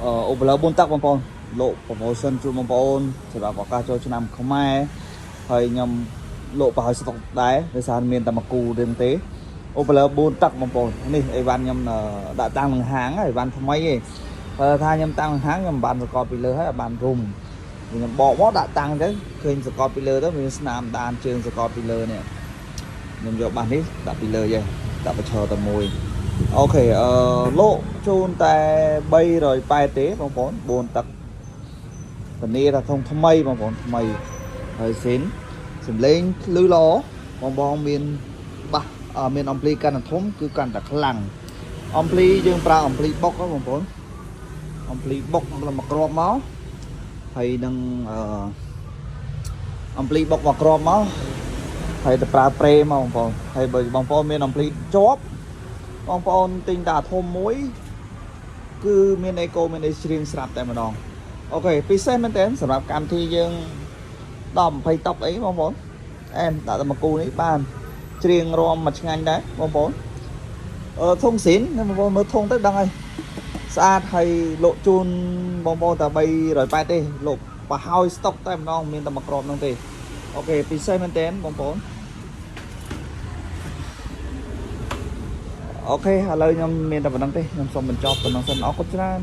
អូបលើ4ទឹកបងប្អូនលោក promotion ជូនបងប្អូនសម្រាប់ឱកាសចូលឆ្នាំខ្មែរហើយខ្ញុំលោកប្រហែលស្តុកដែរដោយសារមានតែមួយគូទេអូបលើ4ទឹកបងប្អូននេះអីវ៉ាន់ខ្ញុំដាក់តាំងនឹងហាងអីវ៉ាន់ថ្មីឯងបើថាខ្ញុំតាំងនឹងហាងខ្ញុំបានសកលពីលើហើយបានរុំខ្ញុំបកមកដាក់តាំងទៅឃើញសកលពីលើទៅមានស្នាមដានជើងសកលពីលើនេះខ្ញុំយកបាសនេះដាក់ពីលើឯងដាក់បញ្ឈរតែមួយអូខេលោកជូនតែ380ទេបងប្អូន4ទឹកធានាថាធំថ្មីបងប្អូនថ្មីហើយសំលេងលឺល្អបងមានបាសមានអំភ្លីកាន់តែធំគឺកាន់តែខ្លាំងអំភ្លីយើងប្រើអំភ្លីបុកបងប្អូនអំភ្លីបុកមកគ្រាប់មកហើយនឹងអំភ្លីបុកមកគ្រាប់មកហើយទៅប្រើប្រេមកបងប្អូនហើយបើបងប្អូនមានអំភ្លីជាប់បងប្អូនទិញតែធំមួយគឺមានអេកូមានអីច្រៀងស្រាប់តែម្ដងអូខេពិសេសមែនតើសម្រាប់កម្មវិធីយើង10 20 តុបអីបងប្អូនអែមដាក់តែមួយគូនេះបានច្រៀងរំមួយឆ្ងាញ់ដែរបងប្អូនធុងស៊ីនបងប្អូនមើលធុងទៅដឹងហើយស្អាតហើយលោកជូនបងប្អូនតែ380ទេលោកបើហើយស្តុកតែម្ដងមានតែមួយគ្រាប់ហ្នឹងទេអូខេពិសេសមែនតើបងប្អូនអូខេឥឡូវខ្ញុំមានតែប៉ុណ្្នឹងទេខ្ញុំសូមបញ្ចប់ប៉ុណ្្នឹងសិនអរគុណច្រើន